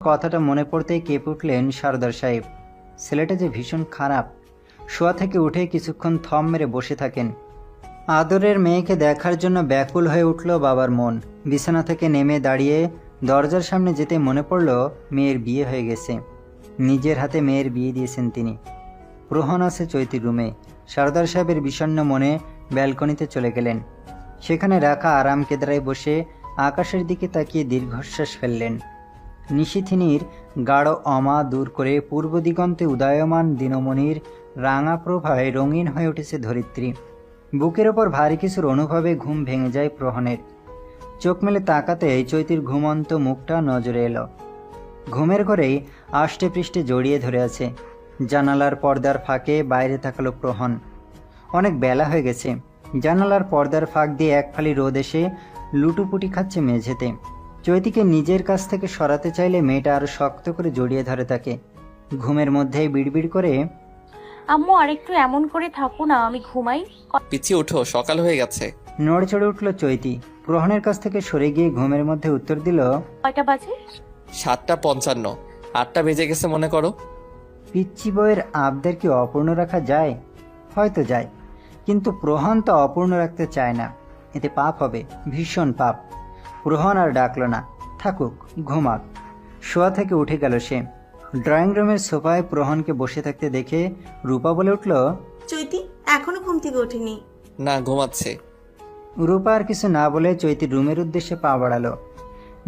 কথাটা মনে পড়তেই কেঁপে উঠলেন সারদার সাহেব। ছেলেটা যে ভীষণ খারাপ। শোয়া থেকে উঠে কিছুক্ষণ থম মেরে বসে থাকেন। আদরের মেয়েকে দেখার জন্য ব্যাকুল হয়ে উঠল বাবার মন। বিছানা থেকে নেমে দাঁড়িয়ে দরজার সামনে যেতে মনে পড়ল মেয়ের বিয়ে হয়ে গেছে। নিজের হাতে মেয়ের বিয়ে দিয়েছেন তিনি। প্রহন আছে চৈতির রুমে। সারদার সাহেবের বিষণ্ণ মনে ব্যালকনিতে চলে গেলেন। সেখানে রাখা আরাম কেদারায় বসে আকাশের দিকে তাকিয়ে দীর্ঘশ্বাস ফেললেন। নিশীথিনীর গাঢ় অমা দূর করে পূর্ব দিগন্তে উদয়মান দিনমণির রাঙা প্রভায় রঙিন হয়ে উঠেছে ধরিত্রী। বুকের ওপর ভারী কিছুর অনুভবে ঘুম ভেঙে যায় প্রহনের। চোখ মেলে তাকাতেই চৈতির ঘুমন্ত মুখটা নজরে এলো। ঘুমের ঘরেই আষ্টে পৃষ্ঠে জড়িয়ে ধরে আছে। জানালার পর্দার ফাঁকে বাইরে তাকালো প্রহন। অনেক বেলা হয়ে গেছে। জানালার পর্দার ফাঁক দিয়ে এক ফালি রোদ এসে লুটুপুটি খাচ্ছে মেঝেতে। চৈতিকে নিজের কাছ থেকে সরাতে চাইলে মেয়েটা আরো শক্ত করে জড়িয়ে ধরে তাকে। ঘুমের মধ্যেই বিড়বিড় করে, আম্মু আরেকটু এমন করে থাকো না, আমি ঘুমাই। পিছিয়ে উঠো, সকাল হয়ে গেছে। নড়ে চড়ে উঠল চৈতি। প্রহনের কাছ থেকে সরে গিয়ে ঘুমের মধ্যে উত্তর দিল, কয়টা বাজে? 7:55। 8টা বেজে গেছে মনে করো। পিচ্চি বইয়ের আবদার কি অপূর্ণ রাখা যায়? হয়তো যায়, কিন্তু প্রহন তো অপূর্ণ রাখতে চায় না। এতে পাপ হবে, ভীষণ পাপ। প্রহন আর ডাকল না, থাকুক, ঘুমাক। শোয়া থেকে উঠে গেল সে। ড্রয়িং রুমের সোফায় প্রহনকে বসে থাকতে দেখে রূপা বলে উঠল, চৈতি এখনো ঘুম থেকে ওঠেনি? না, ঘুমাচ্ছে। রূপা আর কিছু না বলে চৈতির রুমের উদ্দেশ্যে পা বাড়ালো।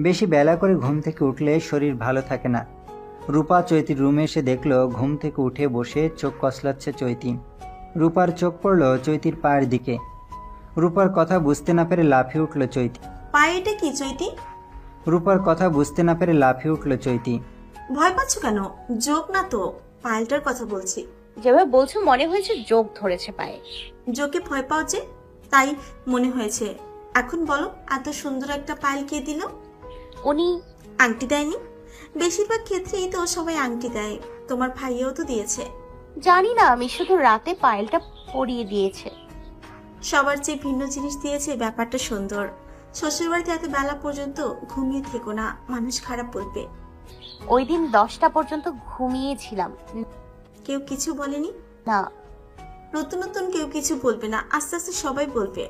বেশি বেলা করে ঘুম থেকে উঠলে শরীর ভালো থাকে না। রূপা চৈতির রুমে এসে দেখল ঘুম থেকে উঠে বসে চোখ কসলাচ্ছে চৈতি। রূপার চোখ পড়ল চৈতির পায়ের দিকে। রূপার কথা বুঝতে না পেরে লাফিয়ে উঠল চৈতি। পায়ে এটা কি চৈতি? রূপার কথা বুঝতে না পেরে লাফিয়ে উঠল চৈতি। ভয় পাচ্ছ কেন? যোগ না তো, পায়েলটার কথা বলছি। যেভাবে বলছো মনে হয়েছে যোগ ধরেছে পায়ে। যোগে ভয় পাও যে, তাই মনে হয়েছে। এখন বলো, এত সুন্দর একটা পায়েল কে দিল? উনি আংটি দেয়নি? বেশিরভাগ ক্ষেত্রেই তো সবাই আংটি দেয়, তোমার ভাইয়াও তো দিয়েছে। জানি না, আমি শুধু রাতে পায়েলটা পরিয়ে দিয়েছে। সবার চেয়ে ভিন্ন জিনিস দিয়েছে, ব্যাপারটা সুন্দর। শ্বশুরবাড়িতে এত বেলা পর্যন্ত ঘুমিয়ে থেকো না, মানুষ খারাপ বলবে। ওই দিন 10টা পর্যন্ত ঘুমিয়েছিলাম। কেউ কিছু বলেনি? না। নতুন নতুন কেউ কিছু বলবে না, আস্তে আস্তে সবাই বলবে।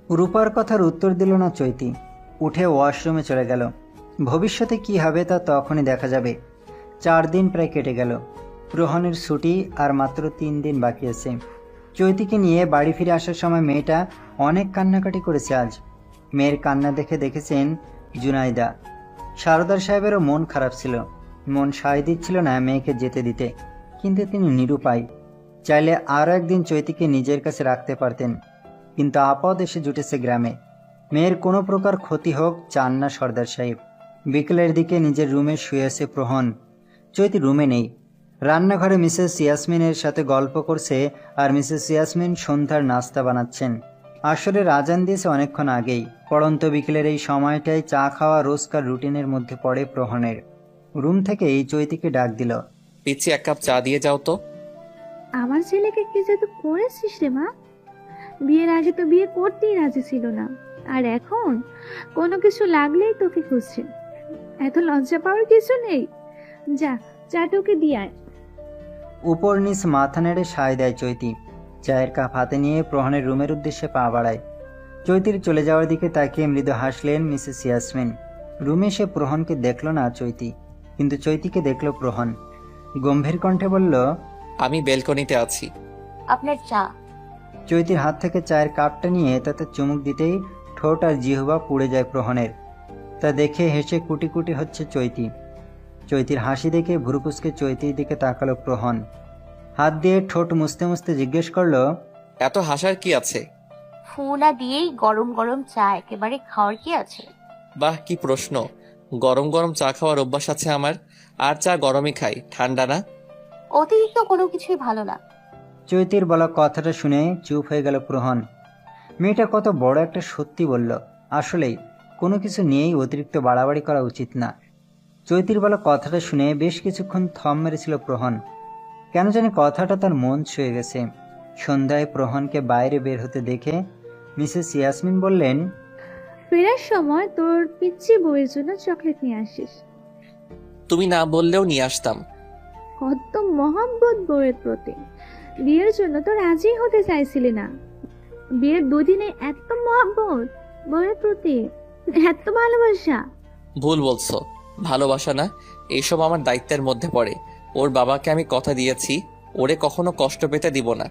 রূপার কথার উত্তর দিল না চৈতি। উঠে ওয়াশরুমে চলে গেল। ভবিষ্যতে কি হবে তা তখনই দেখা যাবে। 4 দিন প্রায় কেটে গেল। প্রহনের ছুটি আর মাত্র 3 দিন বাকি আছে। চৈতিকে নিয়ে বাড়ি ফিরে আসার সময় মেয়েটা অনেক কান্নাকাটি করেছে আজ। মেয়ের কান্না দেখে দেখেছেন জুনাইদা। সারদার সাহেবেরও মন খারাপ ছিল। মন সায় দিচ্ছিল না মেয়েকে যেতে দিতে, কিন্তু তিনি নিরুপায়। চাইলে আরও একদিন চৈতিকে নিজের কাছে রাখতে পারতেন, কিন্তু আপদ এসে জুটেছে গ্রামে। মেয়ের কোনো প্রকার ক্ষতি হোক চান না সর্দার সাহেব। বিকেলের দিকে নিজের রুমে শুয়ে আছে প্রহন। চৈতি রুমে নেই। রান্নাঘরে মিসেস ইয়াসমিনের সাথে গল্প করছে, আর মিসেস ইয়াসমিন সন্ধ্যার নাস্তা বানাচ্ছেন। আসরের আজান দিয়েছে অনেকক্ষণ আগেই। পড়ন্ত বিকেলের এই সময়টায় চা খাওয়া রোজকার রুটিনের মধ্যে পড়ে প্রহনের। রুম থেকেই চৈতিকে ডাক দিল, পিছিয়ে 1 কাপ চা দিয়ে যাও তো। আমার ছেলেকে কি যে তো করেছিস রে মা? বিয়ের আগে তো বিয়ে করতেই রাজি ছিল না, আর এখন কোনো কিছু লাগলেই তোকে খুঁজছে। এত লজ্জা পাওয়ার কিছু নেই, যা চাটুকে দিয়ে আয়। উপর নিচ মাথা নেড়ে সায় দেয় চৈতি। চায়ের কাপ হাতে নিয়ে প্রহনের রুমের উদ্দেশ্যে পা বাড়ায়। চৈতির চলে যাওয়ার দিকে তাকিয়ে মৃদু হাসলেন মিসেস ইয়াসমিন। রুমে সে প্রহনকে দেখল না চৈতি, কিন্তু চৈতিকে দেখল প্রহন। গম্ভীর কণ্ঠে বলল, আমি বেলকনিতে আছি। আপনার চা। চৈতির হাত থেকে চায়ের কাপটা নিয়ে তাতে চুমুক দিতেই ঠোঁট আর জিহ্বা পুড়ে যায় প্রহনের। তা দেখে হেসে কুটি কুটি হচ্ছে চৈতি। চৈতির হাসি দেখে ভুরুকুসকে চৈতির দিকে তাকালো প্রহন। হাত দিয়ে ঠোঁট মুছতে মুছতে জিজ্ঞেস করলো, এত হাসার কি আছে? ফোনা দিয়েই গরম গরম চা একেবারে খাওয়ার কি আছে? বাহ, কি প্রশ্ন! গরম গরম চা খাওয়ার অভ্যাস আছে আমার, আর চা গরমই খাই, ঠান্ডা না। অতিরিক্ত কোনো কিছুই ভালো না। চৈতির বলা কথাটা শুনে চুপ হয়ে গেল প্রহন। মেয়েটা কত বড় একটা সত্যি বলল। আসলেই কোনো কিছু নিয়েই অতিরিক্ত বাড়াবাড়ি করা উচিত না। চৈতির বলা কথাটা শুনে বেশ কিছুক্ষণ থম মেরেছিল প্রহন। কেন জানি কথাটা তার মন ছুঁয়ে গেছে। সন্ধ্যায় প্রহনকে বাইরে বের হতে দেখে মিসেস ইয়াসমিন বললেন, ফেরার সময় তোর পিচ্চি বউয়ের জন্য চকলেট নিয়ে আসিস। তুমি না বললেও নিয়ে আসতাম। কত মহব্বত বউয়ের প্রতি, বিয়ের জন্য তো রাজি হতে চাইছিলি না, বিয়ের দুদিনে এত মহব্বত বউয়ের প্রতি, এত ভালোবাসা। ভুল বলছো, ভালোবাসা না, এইসব আমার দায়িত্বের মধ্যে পড়ে। ওর বাবাকে আমি কথা দিয়েছি, ওরে কখনো কষ্ট পেতে দিব না।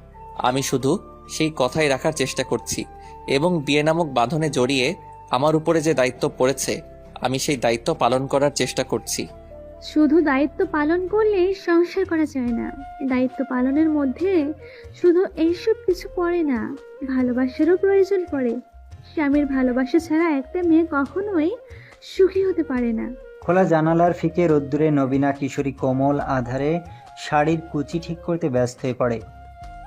আমি শুধু সেই কথাই রাখার চেষ্টা করছি, এবং বিয়ে নামক বাঁধনে জড়িয়ে আমার উপরে যে দায়িত্ব পড়েছে, আমি সেই দায়িত্ব পালন করার চেষ্টা করছি। শুধু দায়িত্ব পালন করলেই সংসার করা যায় না, দায়িত্ব পালনের মধ্যে শুধু এইসব কিছু পড়ে না, ভালোবাসারও প্রয়োজন পড়ে। স্বামীর ভালোবাসা ছাড়া একটা মেয়ে কখনোই সুখী হতে পারে না। খোলা জানালার ফিকে রোদ্দুরে নবীনা কিশোরী কোমল আধারে শাড়ির কুচি ঠিক করতে ব্যস্ত হয়ে পড়ে।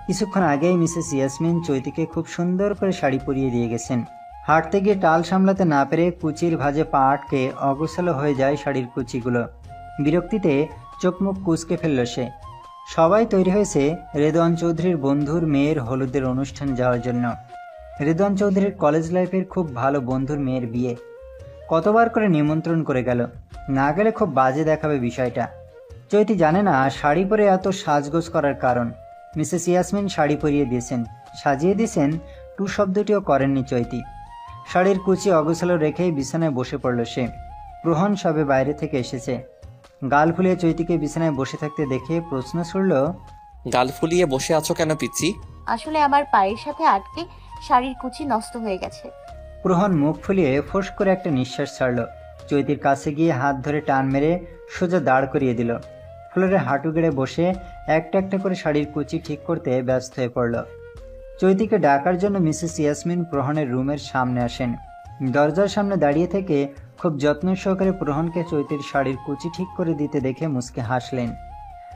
কিছুক্ষণ আগেই মিসেস ইয়াসমিন চৈতিকে খুব সুন্দর করে শাড়ি পরিয়ে দিয়ে গেছেন। হাঁটতে গিয়ে টাল সামলাতে না পেরে কুচির ভাঁজে পা আটকে অগোছালো হয়ে যায় শাড়ির কুচিগুলো। বিরক্তিতে চোখ মুখ কুঁচকে ফেলল সে। সবাই তৈরি হয়েছে রেদওয়ান চৌধুরীর বন্ধুর মেয়ের হলুদের অনুষ্ঠান যাওয়ার জন্য। রেদওয়ান চৌধুরীর কলেজ লাইফের খুব ভালো বন্ধুর মেয়ের বিয়ে। কতবার করে নিমন্ত্রণ করে গেল, না গেলে খুব বাজে দেখাবে বিষয়টা। চৈতি জানে না শাড়ি পরে এত সাজগোজ করার কারণ। মিসেস ইয়াসমিন শাড়ি পরিয়ে দিয়েছেন, সাজিয়ে দিয়েছেন, টু শব্দটিও করেননি চৈতি। শাড়ির কুচি অগোছালো রেখেই বিছানায় বসে পড়ল সে। প্রহন সবে বাইরে থেকে এসেছে। গাল ফুলিয়ে চৈতিকে বিছানায় বসে থাকতে দেখে প্রশ্ন ছুড়ল, গাল ফুলিয়ে বসে আছো কেন পিচ্ছি? আসলে আমার পায়ের সাথে আটকে শাড়ির কুচি নষ্ট হয়ে গেছে। প্রহন মুখ ফুলিয়ে ফোঁস করে একটা নিঃশ্বাস ছাড়ল। চৈতির কাছে গিয়ে হাত ধরে টান মেরে সোজা দাঁড় করিয়ে দিল। ফ্লোরে হাঁটু গেড়ে বসে একটা একটা করে শাড়ির কুচি ঠিক করতে ব্যস্ত হয়ে পড়ল। চৈতিকে ডাকার জন্য মিসেস ইয়াসমিন প্রহনের রুমের সামনে আসেন। দরজার সামনে দাঁড়িয়ে থেকে খুব যত্ন সহকারে প্রহনকে চৈতির শাড়ির কুচি ঠিক করে দিতে দেখে মুচকে হাসলেন।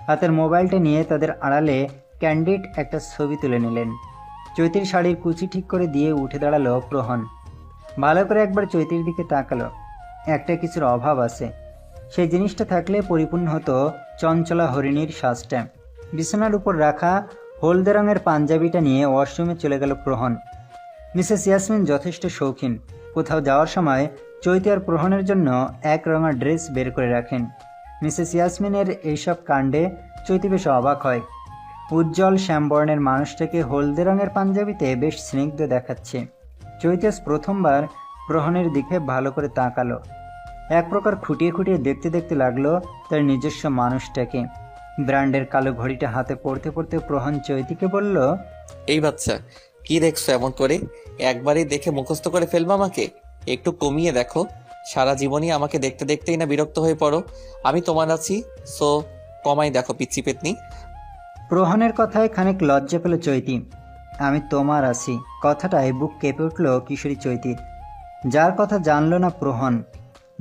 হাতের মোবাইলটা নিয়ে তাদের আড়ালে ক্যান্ডিড একটা ছবি তুলে নিলেন। চৈতির শাড়ির কুচি ঠিক করে দিয়ে উঠে দাঁড়ালো প্রহন। ভালো করে একবার চৈতির দিকে তাকালো। একটা কিছুর অভাব আছে, সেই জিনিসটা থাকলে পরিপূর্ণ হতো চঞ্চলা হরিণীর সাজটা। বিছানার উপর রাখা হলদে রঙের পাঞ্জাবিটা নিয়ে ওয়াশরুমে চলে গেল প্রহন। মিসেস ইয়াসমিন যথেষ্ট শৌখিন, কোথাও যাওয়ার সময় চৈতি আর প্রহনের জন্য এক রঙা ড্রেস বের করে রাখেন। মিসেস ইয়াসমিনের এইসব কাণ্ডে চৈতি বেশ অবাক হয়। উজ্জ্বল শ্যামবর্ণের মানুষটাকে হলদে রঙের পাঞ্জাবিতে বেশ স্নিগ্ধ দেখাচ্ছে। চৈতি আজ প্রথমবার প্রহনের দিকে ভালো করে তাকালো। এক প্রকার খুঁটিয়ে খুঁটিয়ে দেখতে দেখতে লাগলো তার নিজস্ব মানুষটাকে। ব্র্যান্ডের কালো ঘড়িটা হাতে পড়তে পড়তে প্রহন চৈতিকে বলল, এই বাচ্চা, কি দেখছো এমন করে? একবারই দেখে মুখস্থ করে ফেলবো আমাকে? একটু কমিয়ে দেখো। সারা জীবনই আমাকে দেখতে দেখতেই না বিরক্ত হয়ে পড়ো। আমি তোমার আছি, সো কমাই দেখো পিচ্ছি পেতনি। প্রহনের কথায় খানিক লজ্জা পেল চৈতি। আমি তোমার আছি কথাটায় বুক কেঁপে উঠল কিশোরী চৈতির। যার কথা জানল না প্রহন।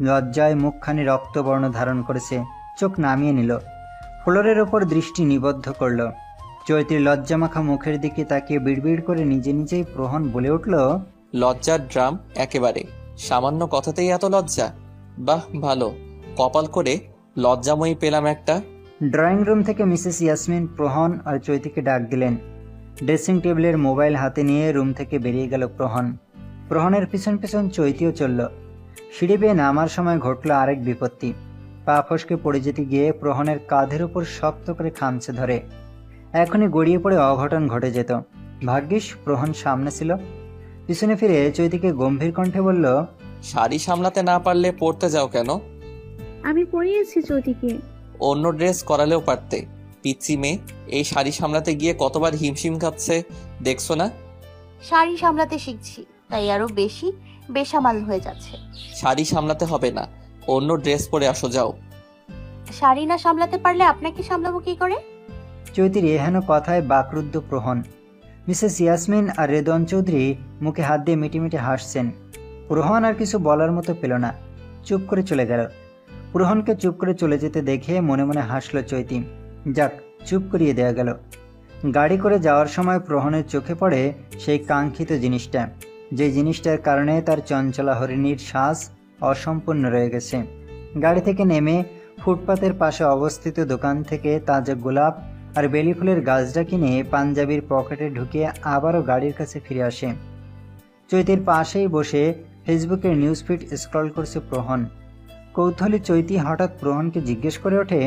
লজ্জায় মুখখানি রক্তবর্ণ ধারণ করেছে, চোখ নামিয়ে নিল, ফ্লোরের ওপর দৃষ্টি নিবদ্ধ করল। চৈতির লজ্জামাখা মুখের দিকে তাকিয়ে বিড়বিড় করে নিজে নিজেই প্রহন বলে উঠল, লজ্জার ড্রাম একেবারে, সামান্য কথাতেই এত লজ্জা? বাহ ভালো, কপাল করে লজ্জাময়ী পেলাম একটা। ড্রয়িং রুম থেকে মিসেস ইয়াসমিন প্রহন আর চৈতিকে ডাক দিলেন। ড্রেসিং টেবিলের মোবাইল হাতে নিয়ে রুম থেকে বেরিয়ে গেল প্রহন। প্রহনের পিছন পিছন চৈতিও চলল। সিঁড়ি বেয়ে নামার সময় ঘটল আরেক বিপত্তি। পা ফসকে পড়ে যেতে গিয়ে প্রহনের কাঁধের উপর শক্ত করে খামচে ধরে। এখনই গড়িয়ে পড়ে অঘটন ঘটে যেত। ভাগ্যিস প্রহন সামনে ছিল। পিছনে ফিরে চৈতিকে গম্ভীর কণ্ঠে বলল, শাড়ি সামলাতে না পারলে পরতে যাও কেন? আমি পরিয়েছি চৈতিকে। অন্য ড্রেস করালেও পারতে। পিচ্ছি মেয়ে, এই শাড়ি সামলাতে গিয়ে কতবার হিমশিম খাচ্ছে দেখছো না? শাড়ি সামলাতে শিখছি, তাই আরো বেশি বেসামাল হয়ে যাচ্ছে। শাড়ি সামলাতে হবে না, অন্য ড্রেস পরে আসো যাও। শাড়ি না সামলাতে পারলে আপনাকে সামলাবো কি করে? চৈতির এহেন কথায় বাকরুদ্ধ প্রহন। মিসেস ইয়াসমিন আর রেদওয়ান চৌধুরী মুখে হাত দিয়ে মিটিমিটি হাসছেন। প্রহন আর কিছু বলার মতো পেল না, চুপ করে চলে গেল। প্রহনকে চুপ করে চলে যেতে দেখে মনে মনে হাসল চৈতি। যাক, চুপ করিয়ে দেয়া গেল। গাড়ি করে যাওয়ার সময় প্রহনের চোখে পড়ে সেই কাঙ্ক্ষিত জিনিসটা, যে জিনিসটার কারণে তার চঞ্চলা হরিণীর শ্বাস অসম্পূর্ণ রয়ে গেছে। গাড়ি থেকে নেমে ফুটপাতের পাশে অবস্থিত দোকান থেকে তাজা গোলাপ আর বেলি ফুলের গাছটা কিনে পাঞ্জাবির পকেটে ঢুকিয়ে আবারও গাড়ির কাছে ফিরে আসে। চৈতির পাশেই বসে ফেসবুকের নিউজ ফিড স্ক্রল করছে প্রহন। কৌতূহলী চৈতি হঠাৎ প্রহনকে জিজ্ঞেস করে ওঠে।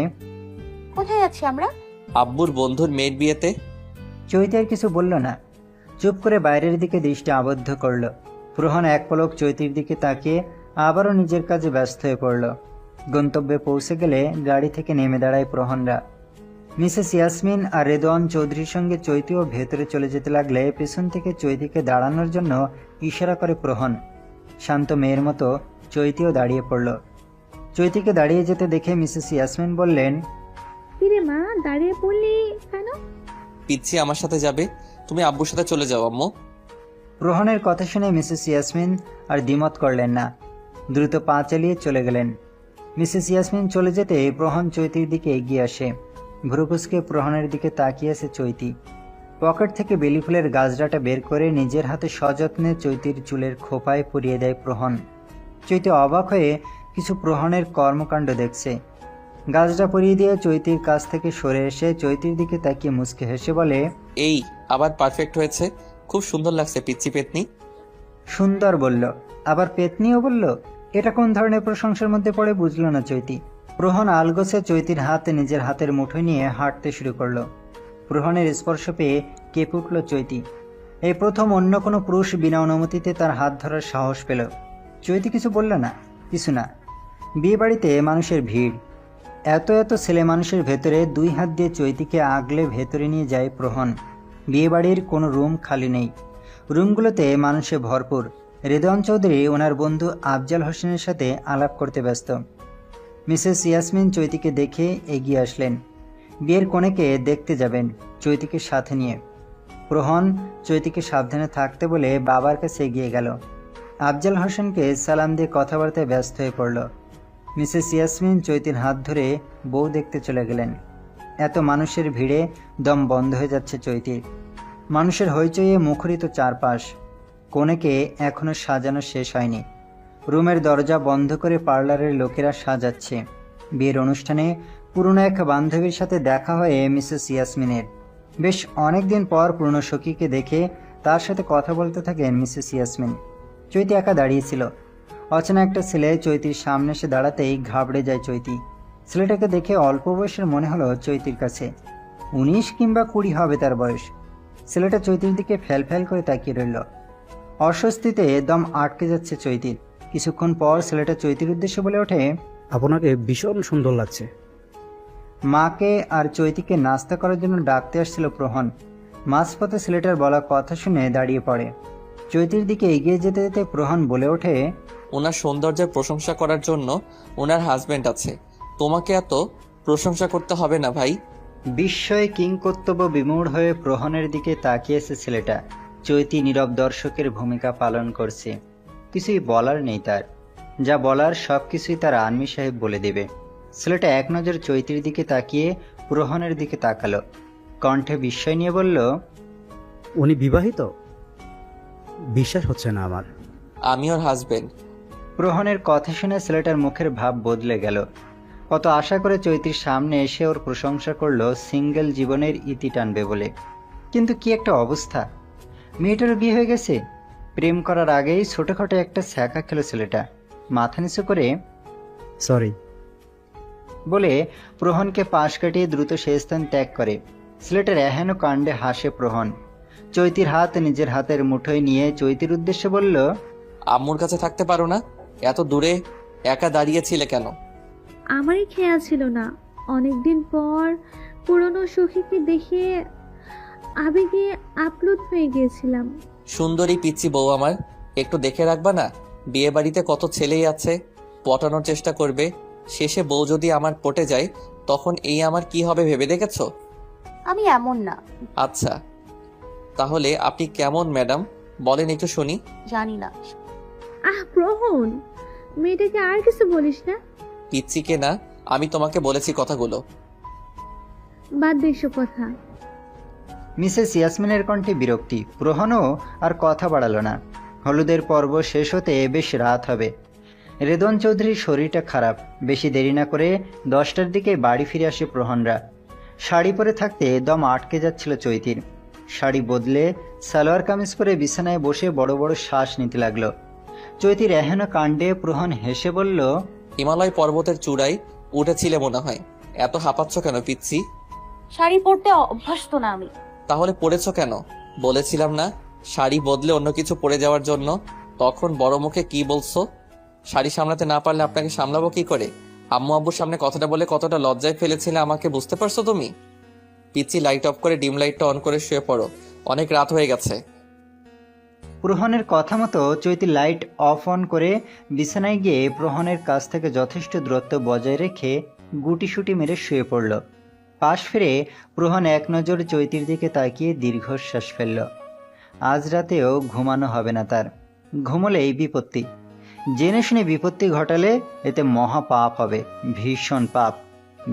কোথায় আছি আমরা? আব্বুর বন্ধুর মেয়ের বিয়েতে। চৈতি আর কিছু বলল না, চুপ করে বাইরের দিকে দৃষ্টি আবদ্ধ করল। প্রহন এক পলক চৈতির দিকে তাকিয়ে আবারও নিজের কাজে ব্যস্ত হয়ে পড়ল। গন্তব্যে পৌঁছে গেলে গাড়ি থেকে নেমে দাঁড়ায় প্রহনরা। মিসেস ইয়াসমিন আর রেদওয়ান চৌধুরীর সঙ্গে চৈতিও ভেতরে চলে যেতে লাগলে পেছন থেকে চৈতিকে দাঁড়ানোর জন্য ইশারা করে প্রহন। শান্ত মেয়ের মতো চৈতিও দাঁড়িয়ে পড়ল। চৈতিকে দাঁড়িয়ে যেতে দেখে মিসেস ইয়াসমিন বললেন, কিরে মা, দাঁড়িয়ে পড়লি কেন? পিচ্ছি আমার সাথে যাবে, তুমি আব্বুর সাথে চলে যাও আম্মু। প্রহনের কথা শুনে মিসেস ইয়াসমিন আর দ্বিমত করলেন না, দ্রুত পা চালিয়ে চলে গেলেন। মিসেস ইয়াসমিন চলে যেতে প্রহন চৈতির দিকে এগিয়ে আসে। ভ্রুকুচকে প্রহনের দিকে তাকিয়ে আছে চৈতি। পকেট থেকে বেলি ফুলের গাছড়াটা বের করে নিজের হাতে সযত্নে চৈতির চুলের খোপায় পরিয়ে দেয় প্রহন। চৈতি অবাক হয়ে কিছু প্রহনের কর্মকাণ্ড দেখছে। গাছটা পরিয়ে দিয়ে চৈতির কাছ থেকে সরে এসে চৈতির দিকে তাকিয়ে মুচকে হেসে বলে, এই আবার পারফেক্ট হয়েছে, খুব সুন্দর লাগছে পিচ্ছি পেতনি। সুন্দর বলল, আবার পেতনিও বলল। এটা কোন ধরনের প্রশংসার মধ্যে পড়ে বুঝল না চৈতি। প্রহন আলগোছে চৈতির হাতে নিজের হাতের মুঠোয় নিয়ে হাঁটতে শুরু করলো। প্রহনের স্পর্শ পেয়ে কেঁপে উঠল চৈতি। এই প্রথম অন্য কোনো পুরুষ বিনা অনুমতিতে তার হাত ধরার সাহস পেল। চৈতি কিছু বলল না, কিছু না। বিয়ে বাড়িতে মানুষের ভিড়, এত এত ছেলে মানুষের ভেতরে দুই হাত দিয়ে চৈতিকে আগলে ভেতরে নিয়ে যায় প্রহন। বিয়ে বাড়ির কোনো রুম খালি নেই, রুমগুলোতে মানুষে ভরপুর। রেদওয়ান চৌধুরী ওনার বন্ধু আফজাল হোসেনের সাথে আলাপ করতে ব্যস্ত। মিসেস ইয়াসমিন চৈতিকে দেখে এগিয়ে আসলেন। বিয়ের কনেকে দেখতে যাবেন চৈতিকে সাথে নিয়ে। প্রহন চৈতিকে সাবধানে থাকতে বলে বাবার কাছে এগিয়ে গেল। আফজাল হোসেনকে সালাম দিয়ে কথাবার্তায় ব্যস্ত হয়ে পড়ল। মিসেস ইয়াসমিন চৈতির হাত ধরে বউ দেখতে চলে গেলেন। এত মানুষের ভিড়ে দম বন্ধ হয়ে যাচ্ছে চৈতির। মানুষের হইচইয়ে মুখরিত চারপাশ। কনেকে এখনো সাজানো শেষ হয়নি। রুমের দরজা বন্ধ করে পার্লারের লোকেরা সাজাচ্ছে। বিয়ের অনুষ্ঠানে পুরনো এক বান্ধবীর সাথে দেখা হয়ে মিসেস ইয়াসমিনের। বেশ অনেকদিন পর পুরনো সখীকে দেখে তার সাথে কথা বলতে থাকেন মিসেস ইয়াসমিন। চৈতি একা দাঁড়িয়েছিল। অচেনা একটা ছেলে চৈতির সামনে এসে দাঁড়াতেই ঘাবড়ে যায় চৈতি। ছেলেটাকে দেখে অল্প বয়সের মনে হলো চৈতির কাছে। 19 কিংবা 20 হবে তার বয়স। ছেলেটা চৈতির দিকে ফ্যাল ফ্যাল করে তাকিয়ে রইল। অস্বস্তিতে দম আটকে যাচ্ছে চৈতির। কিছুক্ষণ পর ছেলেটা চৈতির উদ্দেশ্যে বলে ওঠে, আপনাকে ভীষণ সুন্দর লাগছে। মাকে আর চৈতিকে নাস্তা করার জন্য ডাকতে আসছিল প্রহন। মাঝপথে ছেলেটার বলা কথা শুনে দাঁড়িয়ে পড়ে। চৈতির দিকে এগিয়ে যেতে যেতে প্রহন বলে ওঠে, ওনার সৌন্দর্যের প্রশংসা করার জন্য ওনার হাজবেন্ড আছে, তোমাকে এত প্রশংসা করতে হবে না ভাই। বিস্ময়ে কিংকর্তব্য বিমূঢ় হয়ে প্রহনের দিকে তাকিয়েছে ছেলেটা। চৈতি নীরব দর্শকের ভূমিকা পালন করছে। কিছুই বলার নেই তার। যা বলার সব কিছুই তার আনমি সাহেব বলে দেবে। ছেলেটা এক নজর চৈতির দিকে তাকিয়ে প্রহনের দিকে তাকালো। কণ্ঠে বিস্ময় নিয়ে বলল, উনি বিবাহিত? বিশ্বাস হচ্ছে না আমার। আমি ওর হাজবেন্ড। প্রহনের কথা শুনে ছেলেটার মুখের ভাব বদলে গেল। কত আশা করে চৈতির সামনে এসে ওর প্রশংসা করলো সিঙ্গেল জীবনের ইতি টানবে বলে। কিন্তু কি একটা অবস্থা! মেয়েটার বিয়ে হয়ে গেছে। প্রেম করার আগেই ছোটখাটো একটা ছ্যাঁকা খেলো ছেলেটা। মাথা নিচু করে সরি বলে প্রহনকে পাশ কাটিয়ে দ্রুত সে স্থান ত্যাগ করে। ছেলেটার এহেন কাণ্ডে হাসে প্রহন। চৈতির হাত নিজের হাতের মুঠোয় নিয়ে চৈতির উদ্দেশ্যে বলল, আম্মুর কাছে থাকতে পারো না? এত দূরে একা দাঁড়িয়েছিলে কেন? আমারই খেয়াল ছিল না। অনেকদিন পর পুরনো সখীকে দেখে আবেগে আপ্লুত হয়ে গিয়েছিলাম। সুন্দরী পিচ্ছি বউ আমার, একটু দেখে রাখবা না? বিয়ে বাড়িতে কত ছেলেই আছে, পটানোর চেষ্টা করবে। শেষে বউ যদি আমার পটে যায় তখন এই আমার কি হবে ভেবে দেখেছো? আমি এমন না। আচ্ছা, তাহলে আপনি কেমন ম্যাডাম বলেন একটু শুনি। জানি না। প্রহন, মেয়েটাকে আর কিছু বলিস না। পিচ্ছিকে না, আমি তোমাকে বলেছি কথাগুলো। বাদ দে এসব কথা। মিসেস ইয়াসমিনের কণ্ঠে বিরক্তি। প্রহনও আর কথা বাড়ালো না। হলুদের পর্ব শেষ হতে বেশ রাত হবে। রেদওয়ান চৌধুরীর শরীরটা খারাপ। বেশি দেরি না করে 10টার দিকে বাড়ি ফিরে আসে প্রহনরা। শাড়ি পরে থাকতে দম আটকে যাচ্ছিল চৈতির। শাড়ি বদলে সালোয়ার কামিজ পরে বিছানায় বসে বড় বড় শ্বাস নিতে লাগলো। চৈতির এহেন কাণ্ডে প্রহন হেসে বলল, হিমালয় পর্বতের চূড়ায় উঠেছিলে মনে হয়। এত হাঁপাচ্ছ কেন পিচ্ছি? শাড়ি পরতে অভ্যস্ত না আমি। তাহলে পড়েছ কেন? বলেছিলাম না শাড়ি বদলে অন্য কিছু পরে যাওয়ার জন্য? তখন বড় মুখে কি বলছো? শাড়ি সামলাতে না পারলে আপনাকে সামলাবো কি করে? আম্মু আব্বুর সামনে কথাটা বলে কতটা লজ্জায় ফেলেছিলে আমাকে, বুঝতে পারছো তুমি? পিচ্ছি, লাইট অফ করে ডিম লাইটটা অন করে শুয়ে পড়ো, অনেক রাত হয়ে গেছে। প্রহনের কথা মতো চৈতি লাইট অফ অন করে বিছানায় গিয়ে প্রহনের কাছ থেকে যথেষ্ট দূরত্ব বজায় রেখে গুটিসুটি মেরে শুয়ে পড়ল। পাশ ফিরে প্রহন এক নজর চৈতির দিকে তাকিয়ে দীর্ঘশ্বাস ফেলল। আজ রাতেও ঘুমানো হবে না তার। ঘুমলেই বিপত্তি। জেনে শুনে বিপত্তি ঘটালে এতে মহা পাপ হবে, ভীষণ পাপ।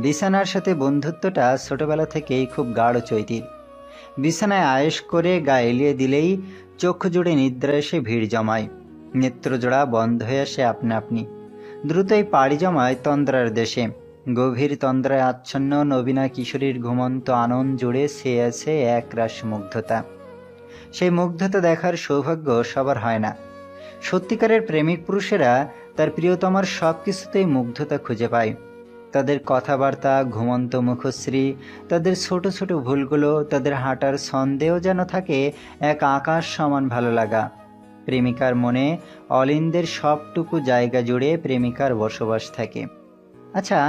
বিছানার সাথে বন্ধুত্বটা ছোটবেলা থেকেই খুব গাঢ় চৈতির। বিছানায় আয়েশ করে গা এলিয়ে দিলেই চক্ষু জুড়ে নিদ্রা এসে ভিড় জমায়, নেত্রজোড়া বন্ধ হয়ে আসে আপনা আপনি। দ্রুতই পাড়ি জমায় তন্দ্রার দেশে। গভীর তন্দ্রায় আচ্ছন্ন নবীনা কিশোরীর ঘুমন্ত আনন্দ জুড়ে ছেয়ে আছে একরাশ মুগ্ধতা। সেই মুগ্ধতা দেখার সৌভাগ্য সবার হয় না। সত্যিকারের প্রেমিক পুরুষেরা তার প্রিয়তমার সব কিছুতেই মুগ্ধতা খুঁজে পায়। তাদের কথাবার্তা, ঘুমন্ত মুখশ্রী, তাদের ছোট ছোট ভুলগুলো, তাদের হাঁটার ছন্দেও যেন থাকে এক আকাশ সমান ভালো লাগা। প্রেমিকার মনে অলিন্দের সবটুকু জায়গা জুড়ে প্রেমিকার বসবাস থাকে। আচ্ছা,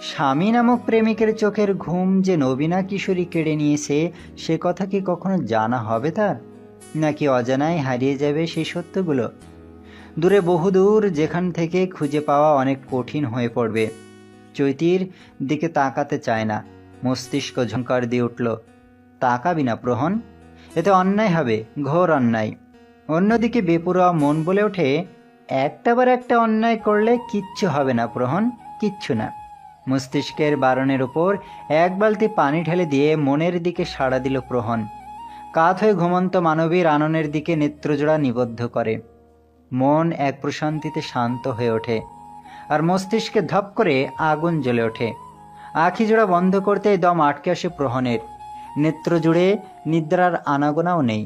স্বামী নামক প্রেমিকের চোখের ঘুম যে নবীনা কিশোরী কেড়ে নিয়েছে, সে কথা কি কখনো জানা হবে তার? নাকি অজানায় হারিয়ে যাবে সেই সত্যগুলো? দূরে বহুদূর, যেখান থেকে খুঁজে পাওয়া অনেক কঠিন হয়ে পড়বে। চৈতির দিকে তাকাতে চায় না, মস্তিষ্ক ঝঙ্কার দিয়ে উঠল। তাকাবি না প্রহন, এতে অন্যায় হবে, ঘোর অন্যায়। অন্যদিকে বেপরোয়া মন বলে ওঠে, একটাবার একটা অন্যায় করলে কিচ্ছু হবে না প্রহন, কিচ্ছু না। মস্তিষ্কের বারণের উপর এক বালতি পানি ঢেলে দিয়ে মনের দিকে সাড়া দিল প্রহন। কাত হয়ে ঘুমন্ত মানবীর আননের দিকে নেত্রজোড়া নিবদ্ধ করে। মন এক প্রশান্তিতে শান্ত হয়ে ওঠে, আর মস্তিষ্কে ধপ করে আগুন জ্বলে ওঠে। আখি জোড়া বন্ধ করতেই দম আটকে আসে প্রহনের। নেত্র জুড়ে নিদ্রার আনাগোনাও নেই।